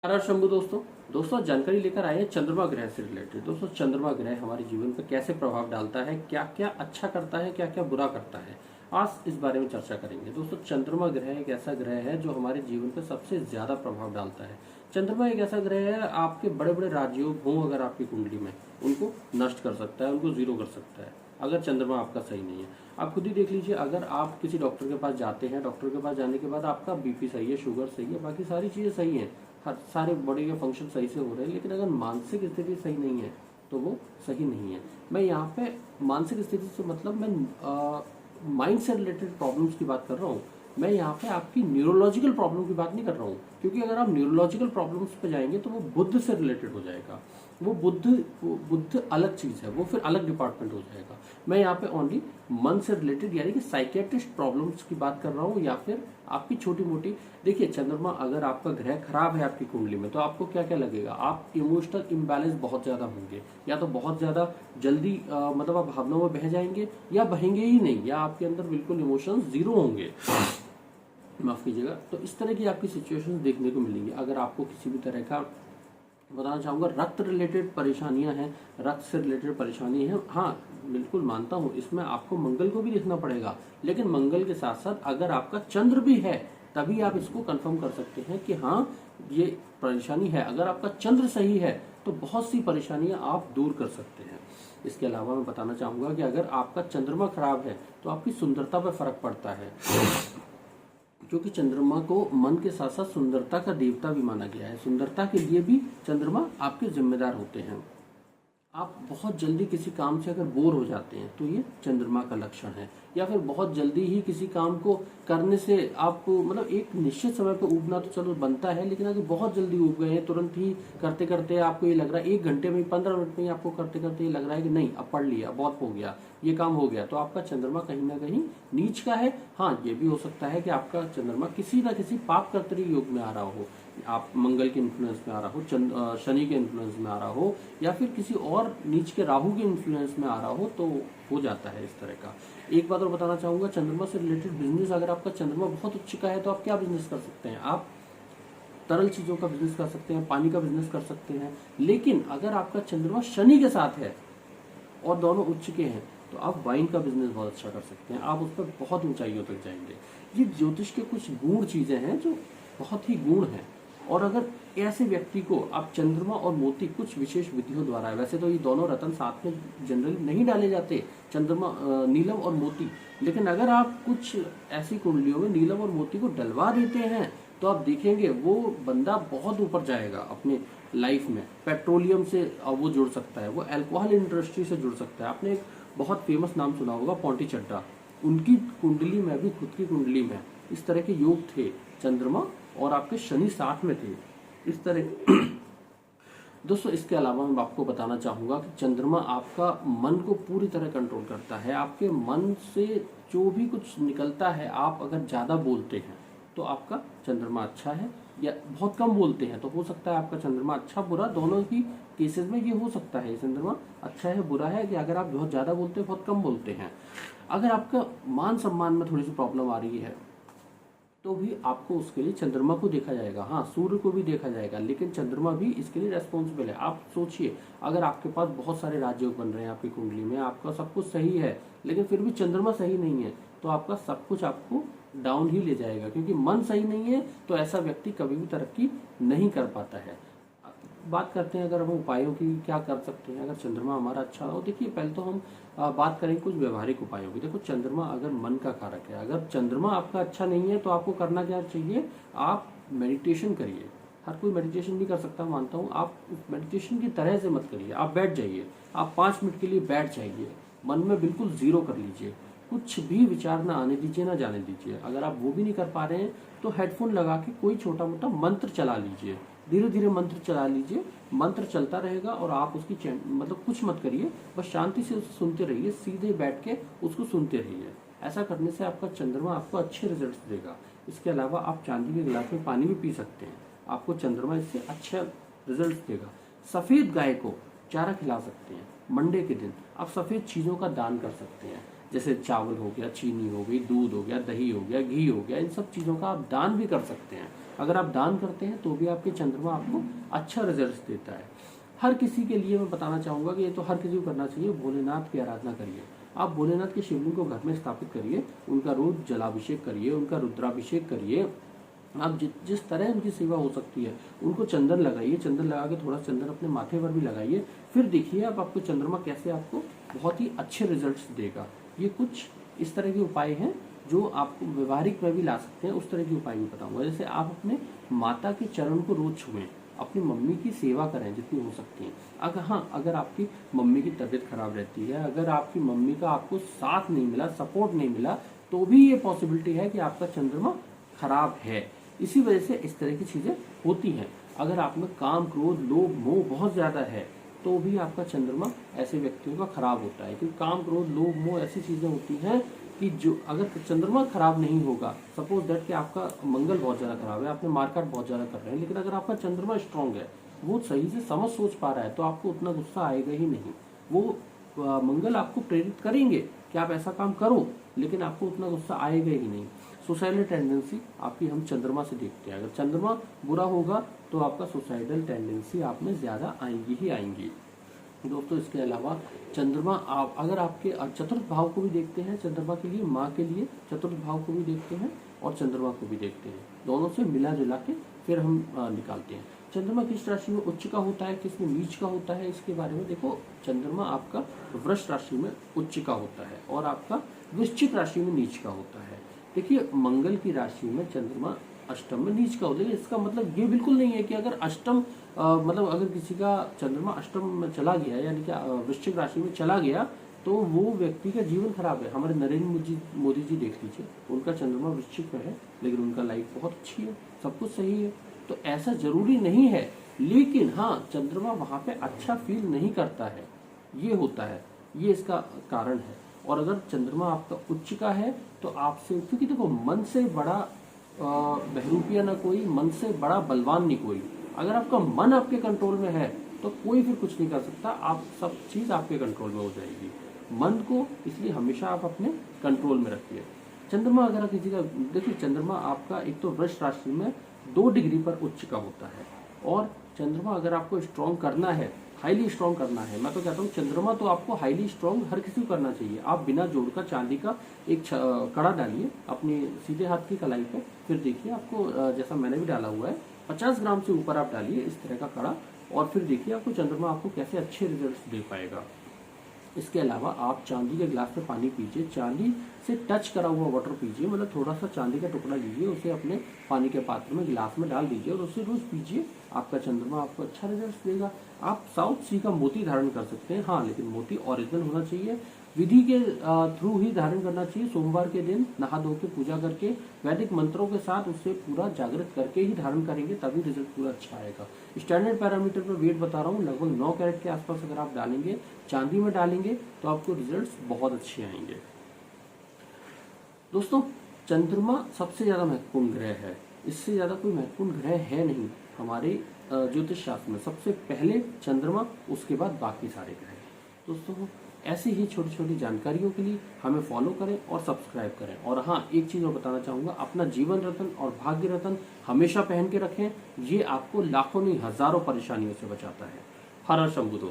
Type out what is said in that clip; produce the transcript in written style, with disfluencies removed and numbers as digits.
नमस्कार शंभू दोस्तों जानकारी लेकर आए हैं चंद्रमा ग्रह से रिलेटेड। दोस्तों चंद्रमा ग्रह हमारे जीवन पर कैसे प्रभाव डालता है, क्या क्या अच्छा करता है, क्या क्या बुरा करता है, आज इस बारे में चर्चा करेंगे। दोस्तों चंद्रमा ग्रह एक ऐसा ग्रह है जो हमारे जीवन पर सबसे ज्यादा प्रभाव डालता है। चंद्रमा एक ऐसा ग्रह है, आपके बड़े बड़े राजयोग हों अगर आपकी कुंडली में, उनको नष्ट कर सकता है, उनको जीरो कर सकता है अगर चंद्रमा आपका सही नहीं है। आप खुद ही देख लीजिए, अगर आप किसी डॉक्टर के पास जाते हैं, डॉक्टर के पास जाने के बाद आपका बीपी सही है, शुगर सही है, बाकी सारी चीजें सही है, हर सारे बॉडी के फंक्शन सही से हो रहे हैं, लेकिन अगर मानसिक स्थिति सही नहीं है तो वो सही नहीं है। मैं यहाँ पे मानसिक स्थिति से मतलब मैं माइंड से रिलेटेड प्रॉब्लम्स की बात कर रहा हूँ। मैं यहाँ पे आपकी न्यूरोलॉजिकल प्रॉब्लम की बात नहीं कर रहा हूँ, क्योंकि अगर आप न्यूरोलॉजिकल प्रॉब्लम्स पे जाएंगे तो वो बुद्ध से रिलेटेड हो जाएगा। वो बुद्ध अलग चीज है, वो फिर अलग डिपार्टमेंट हो जाएगा। मैं यहाँ पे ओनली मन से रिलेटेड यानी कि साइकेट्रिस्ट प्रॉब्लम्स की बात कर रहा हूँ, या फिर आपकी छोटी मोटी। देखिए चंद्रमा अगर आपका ग्रह खराब है आपकी कुंडली में, तो आपको क्या क्या लगेगा, आप इमोशनल इम्बैलेंस बहुत ज्यादा होंगे, या तो बहुत ज्यादा जल्दी मतलब आप भावनाओं में बह जाएंगे, या बहेंगे ही नहीं, या आपके अंदर बिल्कुल इमोशंस जीरो होंगे, माफ कीजिएगा। तो इस तरह की आपकी सिचुएशन देखने को मिलेंगी। अगर आपको किसी भी तरह का बताना चाहूंगा रक्त रिलेटेड परेशानियां हैं, रक्त से रिलेटेड परेशानी है, हाँ बिल्कुल मानता हूं, इसमें आपको मंगल को भी देखना पड़ेगा, लेकिन मंगल के साथ साथ अगर आपका चंद्र भी है तभी आप इसको कंफर्म कर सकते हैं कि हाँ ये परेशानी है। अगर आपका चंद्र सही है तो बहुत सी परेशानियां आप दूर कर सकते हैं। इसके अलावा मैं बताना चाहूंगा कि अगर आपका चंद्रमा खराब है तो आपकी सुंदरता पर फर्क पड़ता है, क्योंकि चंद्रमा को मन के साथ साथ सुंदरता का देवता भी माना गया है। सुंदरता के लिए भी चंद्रमा आपके जिम्मेदार होते हैं। आप बहुत जल्दी किसी काम से अगर बोर हो जाते हैं तो ये चंद्रमा का लक्षण है, या फिर बहुत जल्दी ही किसी काम को करने से आपको मतलब एक निश्चित समय पर उगना तो चलो बनता है, लेकिन अगर बहुत जल्दी उग गए हैं, तुरंत ही करते करते आपको ये लग रहा है 1 घंटे में 15 मिनट में ही आपको करते करते ये लग रहा है कि नहीं अब पढ़ लिया, बहुत हो गया, ये काम हो गया, तो आपका चंद्रमा कहीं ना कहीं नीच का है। हाँ ये भी हो सकता है कि आपका चंद्रमा किसी ना किसी पाप कर्तरी योग में आ रहा हो, आप मंगल के इन्फ्लुएंस में आ रहा हो, शनि के इन्फ्लुएंस में आ रहा हो, या फिर किसी और नीच के राहु के इन्फ्लुएंस में आ रहा हो, तो हो जाता है इस तरह का। एक बात और बताना चाहूंगा, चंद्रमा से रिलेटेड बिजनेस, अगर आपका चंद्रमा बहुत उच्च का है तो आप क्या बिजनेस कर सकते हैं, आप तरल चीजों का बिजनेस कर सकते हैं, पानी का बिजनेस कर सकते हैं। लेकिन अगर आपका चंद्रमा शनि के साथ है और दोनों उच्च के हैं तो आप वाइन का बिजनेस बहुत अच्छा कर सकते हैं, आप उस पर बहुत ऊंचाइयों तक जाएंगे। ये ज्योतिष के कुछ गूढ़ चीजें हैं जो बहुत ही गूढ़ हैं। और अगर ऐसे व्यक्ति को आप चंद्रमा और मोती कुछ विशेष विधियों द्वारा, वैसे तो ये दोनों रत्न साथ में जनरली नहीं डाले जाते, चंद्रमा नीलम और मोती, लेकिन अगर आप कुछ ऐसी कुंडलियों में नीलम और मोती को डलवा देते हैं तो आप देखेंगे वो बंदा बहुत ऊपर जाएगा अपने लाइफ में। पेट्रोलियम से वो जुड़ सकता है, वो अल्कोहल इंडस्ट्री से जुड़ सकता है। आपने एक बहुत फेमस नाम सुना होगा पोंटी चड्डा, उनकी कुंडली में भी, खुद की कुंडली में इस तरह के योग थे, चंद्रमा और आपके शनि साथ में थे इस तरह। दोस्तों इसके अलावा मैं आपको बताना चाहूंगा कि चंद्रमा आपका मन को पूरी तरह कंट्रोल करता है। आपके मन से जो भी कुछ निकलता है, आप अगर ज्यादा बोलते हैं तो आपका चंद्रमा अच्छा है, या बहुत कम बोलते हैं तो हो सकता है आपका चंद्रमा अच्छा बुरा दोनों ही केसेस में ये हो सकता है, चंद्रमा अच्छा है बुरा है, कि अगर आप बहुत ज्यादा बोलते हैं बहुत कम बोलते हैं। अगर आपका मान सम्मान में थोड़ी सी प्रॉब्लम आ रही है तो भी आपको उसके लिए चंद्रमा को देखा जाएगा, हाँ सूर्य को भी देखा जाएगा, लेकिन चंद्रमा भी इसके लिए रेस्पॉन्सिबल है। आप सोचिए, अगर आपके पास बहुत सारे राजयोग बन रहे हैं आपकी कुंडली में, आपका सब कुछ सही है, लेकिन फिर भी चंद्रमा सही नहीं है, तो आपका सब कुछ आपको डाउन ही ले जाएगा, क्योंकि मन सही नहीं है तो ऐसा व्यक्ति कभी भी तरक्की नहीं कर पाता है। बात करते हैं अगर हम उपायों की, क्या कर सकते हैं अगर चंद्रमा हमारा अच्छा हो। देखिए पहले तो हम बात करें कुछ व्यवहारिक उपायों की। देखो चंद्रमा अगर मन का कारक है, अगर चंद्रमा आपका अच्छा नहीं है तो आपको करना क्या चाहिए, आप मेडिटेशन करिए। हर कोई मेडिटेशन भी कर सकता है मानता हूँ, आप मेडिटेशन की तरह से मत करिए, आप बैठ जाइए, आप 5 मिनट के लिए बैठ जाइए, मन में बिल्कुल जीरो कर लीजिए, कुछ भी विचार ना आने दीजिए, ना जाने दीजिए। अगर आप वो भी नहीं कर पा रहे हैं तो हेडफोन लगा के कोई छोटा मोटा मंत्र चला लीजिए, धीरे धीरे मंत्र चला लीजिए, मंत्र चलता रहेगा और आप उसकी मतलब कुछ मत करिए, बस शांति से उसे सुनते रहिए, सीधे बैठ के उसको सुनते रहिए। ऐसा करने से आपका चंद्रमा आपको अच्छे रिजल्ट्स देगा। इसके अलावा आप चांदी के गिलास में पानी भी पी सकते हैं, आपको चंद्रमा इससे अच्छा रिजल्ट देगा। सफेद गाय को चारा खिला सकते हैं, मंडे के दिन आप सफेद चीजों का दान कर सकते हैं, जैसे चावल हो गया, चीनी हो गई, दूध हो गया, दही हो गया, घी हो गया, इन सब चीजों का आप दान भी कर सकते हैं। अगर आप दान करते हैं तो भी आपके चंद्रमा आपको अच्छा रिजल्ट देता है। हर किसी के लिए मैं बताना चाहूंगा कि ये तो हर किसी को करना चाहिए, भोलेनाथ की आराधना करिए। आप भोलेनाथ के शिवलिंग को घर में स्थापित करिए, उनका रोज जलाभिषेक करिए, उनका रुद्राभिषेक करिए। आप जिस तरह उनकी सेवा हो सकती है, उनको चंदन लगाइए, चंदन लगा के थोड़ा चंदन अपने माथे पर भी लगाइए, फिर देखिए आप आपको चंद्रमा कैसे आपको बहुत ही अच्छे रिजल्ट्स देगा। ये कुछ इस तरह के उपाय हैं जो आपको व्यवहारिक में भी ला सकते हैं, उस तरह के उपाय भी बताऊंगा। जैसे आप अपने माता के चरण को रोज छुएं, अपनी मम्मी की सेवा करें जितनी हो सकती है। अगर आपकी मम्मी की तबीयत खराब रहती है, अगर आपकी मम्मी का आपको साथ नहीं मिला, सपोर्ट नहीं मिला, तो भी ये पॉसिबिलिटी है कि आपका चंद्रमा खराब है। इसी वजह से इस तरह की चीजें होती हैं। अगर आप में काम, क्रोध, लोभ, मोह बहुत ज्यादा है तो भी आपका चंद्रमा ऐसे व्यक्तियों का खराब होता है, क्योंकि काम, क्रोध, लोभ, मोह ऐसी चीजें होती हैं कि जो अगर चंद्रमा खराब नहीं होगा, सपोज दैट कि आपका मंगल बहुत ज्यादा खराब है, आपने मार्केट बहुत ज्यादा कर रहे हैं, लेकिन अगर आपका चंद्रमा स्ट्रांग है, वो सही से समझ सोच पा रहा है, तो आपको उतना गुस्सा आएगा ही नहीं। वो मंगल आपको प्रेरित करेंगे कि आप ऐसा काम करो, लेकिन आपको उतना गुस्सा आएगा ही नहीं। सुसाइडल टेंडेंसी आपकी हम चंद्रमा से देखते हैं। अगर चंद्रमा बुरा होगा तो आपका सुसाइडल टेंडेंसी आप में ज्यादा आएंगी ही आएंगी। दोस्तों इसके अलावा चंद्रमा आप अगर आपके चतुर्थ भाव को भी देखते हैं, चंद्रमा के लिए, माँ के लिए चतुर्थ भाव को भी देखते हैं और चंद्रमा को भी देखते हैं, दोनों से मिला जुला के फिर हम निकालते हैं। चंद्रमा किस राशि में उच्च का होता है, किस में नीच का होता है, इसके बारे में देखो। चंद्रमा आपका वृष राशि में उच्च का होता है और आपका वृश्चिक राशि में नीच का होता है। देखिए मंगल की राशि में चंद्रमा अष्टम में नीच का होता है। इसका मतलब ये बिल्कुल नहीं है कि अगर अष्टम मतलब अगर किसी का चंद्रमा अष्टम में चला गया, यानी कि वृश्चिक राशि में चला गया, तो वो व्यक्ति का जीवन खराब है। हमारे नरेंद्र मोदी जी देख लीजिए, उनका चंद्रमा वृश्चिक में है, लेकिन उनका लाइफ बहुत अच्छी है, सब कुछ सही है। तो ऐसा जरूरी नहीं है, लेकिन हाँ चंद्रमा वहां पे अच्छा फील नहीं करता है, ये होता है, ये इसका कारण है। और अगर चंद्रमा आपका उच्च का है तो आपसे, क्योंकि देखो मन से बड़ा बहरूपिया ना कोई, मन से बड़ा बलवान नहीं कोई। अगर आपका मन आपके कंट्रोल में है तो कोई फिर कुछ नहीं कर सकता, आप सब चीज आपके कंट्रोल में हो जाएगी। मन को इसलिए हमेशा आप अपने कंट्रोल में रखिए। चंद्रमा अगर किसी का, देखिए चंद्रमा आपका एक तो वृष राशि में 2 डिग्री पर उच्च का होता है, और चंद्रमा अगर आपको स्ट्रॉन्ग करना है, हाईली स्ट्रॉन्ग करना है, मैं तो कहता हूँ चंद्रमा तो आपको हाईली स्ट्रॉन्ग हर किसी को करना चाहिए। आप बिना जोड़ का चांदी का एक कड़ा डालिए अपने सीधे हाथ की कलाई पे, फिर देखिए आपको जैसा मैंने भी डाला हुआ है 50 ग्राम से ऊपर आप डालिए इस तरह का कड़ा, और फिर देखिए आपको चंद्रमा आपको कैसे अच्छे रिजल्ट दे पाएगा। इसके अलावा आप चांदी के गिलास में पानी पीजिए, चांदी से टच करा हुआ वाटर पीजिए, मतलब थोड़ा सा चांदी का टुकड़ा लीजिए, उसे अपने पानी के पात्र में गिलास में डाल दीजिए और उसे रोज पीजिए। आपका चंद्रमा आपको अच्छा रिजल्ट देगा। आप साउथ सी का मोती धारण कर सकते हैं, हाँ लेकिन मोती ओरिजिनल होना चाहिए, विधि के थ्रू ही धारण करना चाहिए। सोमवार के दिन नहा धो के पूजा करके वैदिक मंत्रों के साथ उसे पूरा जागृत करके ही धारण करेंगे, तभी रिजल्ट पूरा अच्छा आएगा। स्टैंडर्ड पैरामीटर पर वेट बता रहा हूँ, लगभग 9 कैरेट के आसपास अगर आप डालेंगे, चांदी में डालेंगे, तो आपको रिजल्ट्स बहुत अच्छे आएंगे। दोस्तों चंद्रमा सबसे ज्यादा महत्वपूर्ण ग्रह है, इससे ज्यादा कोई महत्वपूर्ण ग्रह है नहीं हमारे ज्योतिष शास्त्र में। सबसे पहले चंद्रमा, उसके बाद बाकी सारे ग्रह। दोस्तों ऐसी ही छोटी छोटी जानकारियों के लिए हमें फॉलो करें और सब्सक्राइब करें। और हाँ एक चीज और बताना चाहूंगा, अपना जीवन रत्न और भाग्य रत्न हमेशा पहन के रखें, ये आपको लाखों नहीं हजारों परेशानियों से बचाता है। हर हर शंभू दोस्तों।